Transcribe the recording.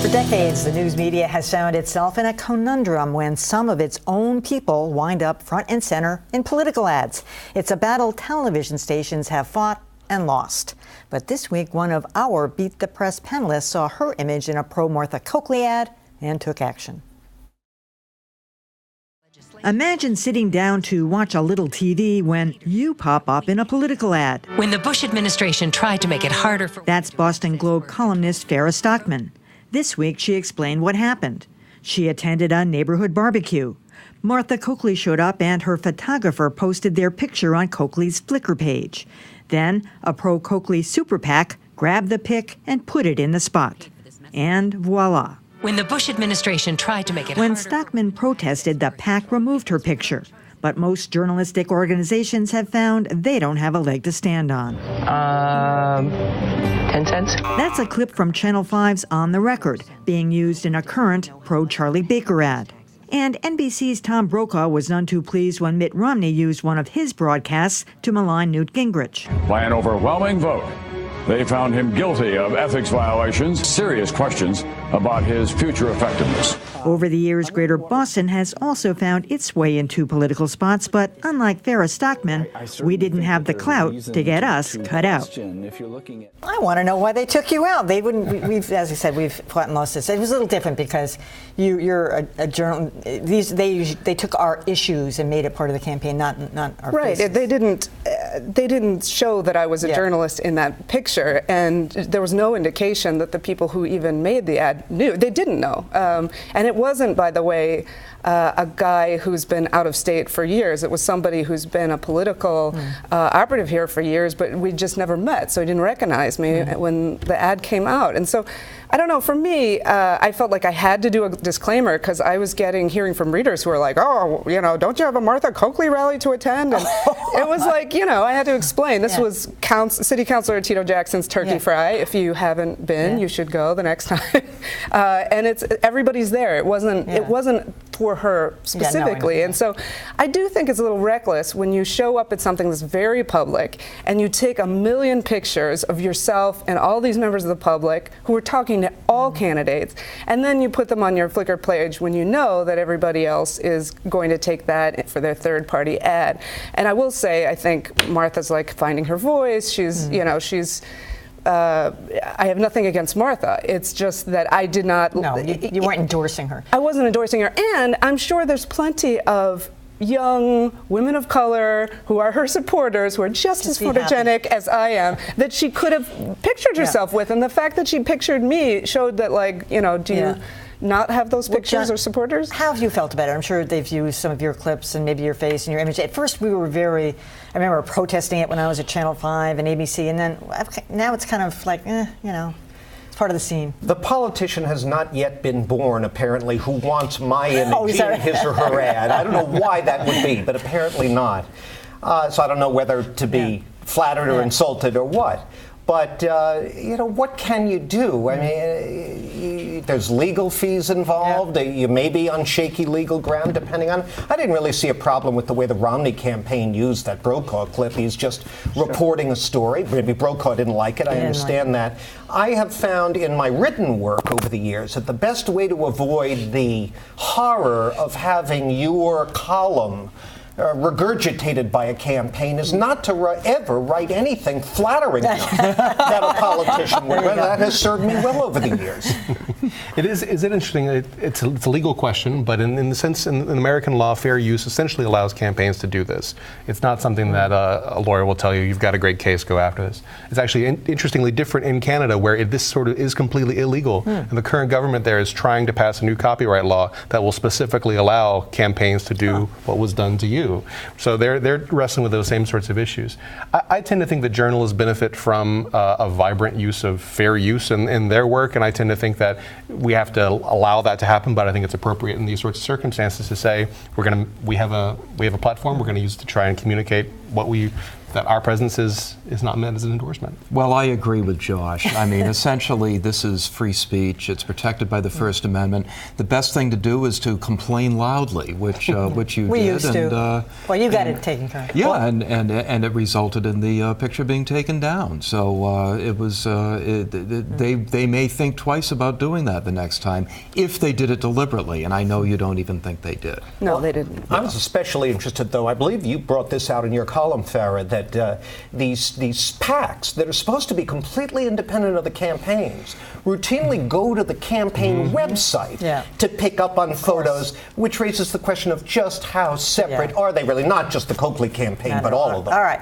For decades, the news media has found itself in a conundrum when some of its own people wind up front and center in political ads. It's a battle television stations have fought and lost. But this week, one of our Beat the Press panelists saw her image in a pro-Martha Coakley ad and took action. Imagine sitting down to watch a little TV when you pop up in a political ad. When the Bush administration tried to make it harder for... That's Boston Globe columnist Farrah Stockman. This week, she explained what happened. She attended a neighborhood barbecue. Martha Coakley showed up and her photographer posted their picture on Coakley's Flickr page. Then, a pro-Coakley super PAC grabbed the pic and put it in the spot. And voila. When the Bush administration tried to make it When harder... Stockman protested, the PAC removed her picture. But most journalistic organizations have found they don't have a leg to stand on. 10 cents? That's a clip from Channel 5's On the Record, being used in a current pro-Charlie Baker ad. And NBC's Tom Brokaw was none too pleased when Mitt Romney used one of his broadcasts to malign Newt Gingrich. By an overwhelming vote, they found him guilty of ethics violations, serious questions about his future effectiveness. Over the years, Greater Boston has also found its way into political spots, but unlike Farrah Stockman, we didn't have the clout to get us cut out. I want to know why they took you out. They wouldn't. We've, as I said, we've fought and lost this. It was a little different because you're a journal. They took our issues and made it part of the campaign, not our right. faces. They didn't show that I was a journalist in that picture, and there was no indication that the people who even made the ad knew. They didn't know, and it wasn't, by the way, a guy who's been out of state for years. It was somebody who's been a political operative here for years, but we just never met, so he didn't recognize me when the ad came out. And so, I don't know, for me, I felt like I had to do a disclaimer because I was hearing from readers who were like, oh, you know, don't you have a Martha Coakley rally to attend? And it was like, you know, I had to explain. This was City Councilor Tito Jackson's Turkey Fry. If you haven't been, you should go the next time. And everybody's there. It wasn't for her specifically. And so I do think it's a little reckless when you show up at something that's very public and you take 1 million pictures of yourself and all these members of the public who are talking to all candidates, and then you put them on your Flickr page when you know that everybody else is going to take that for their third-party ad. And I will say, I think Martha's like finding her voice. She's, you know, she's. I have nothing against Martha. It's just that I did not. No, you weren't endorsing her. I wasn't endorsing her, and I'm sure there's plenty of young women of color who are her supporters, who are just as photogenic as I am, that she could have pictured herself with. And the fact that she pictured me showed that, like, you know, do you not have those pictures or supporters? How have you felt about it? I'm sure they've used some of your clips and maybe your face and your image. At first, we were I remember protesting it when I was at Channel 5 and ABC, and then now it's kind of like, you know, it's part of the scene. The politician has not yet been born, apparently, who wants my image in his or her ad. I don't know why that would be, but apparently not. So I don't know whether to be flattered or insulted or what. But, you know, what can you do? I mean, there's legal fees involved. You may be on shaky legal ground, depending on... I didn't really see a problem with the way the Romney campaign used that Brokaw clip. He's just reporting a story. Maybe Brokaw didn't like it. I understand that. I have found in my written work over the years that the best way to avoid the horror of having your column regurgitated by a campaign is not to ever write anything flattering that a politician would. That has served me well over the years. Is it interesting? It's a legal question, but in the sense, in American law, fair use essentially allows campaigns to do this. It's not something that a lawyer will tell you, you've got a great case, go after this. It's actually interestingly different in Canada, where this sort of is completely illegal. And the current government there is trying to pass a new copyright law that will specifically allow campaigns to do what was done to you. So they're wrestling with those same sorts of issues. I tend to think that journalists benefit from a vibrant use of fair use in their work, and I tend to think that we have to allow that to happen. But I think it's appropriate in these sorts of circumstances to say we have a platform, we're going to use it to try and communicate that our presence is not meant as an endorsement. Well, I agree with Josh. I mean, essentially, this is free speech. It's protected by the First Amendment. The best thing to do is to complain loudly, which you we did. Used to. Well, you got it taken care of. Yeah, and it resulted in the picture being taken down. So it was. They may think twice about doing that the next time if they did it deliberately, and I know you don't even think they did. No, they didn't. I was especially interested, though. I believe you brought this out in your column, Farah, that these PACs that are supposed to be completely independent of the campaigns routinely go to the campaign website to pick up on photos, which raises the question of just how separate are they really? Not just the Coakley campaign, but all of them. All right.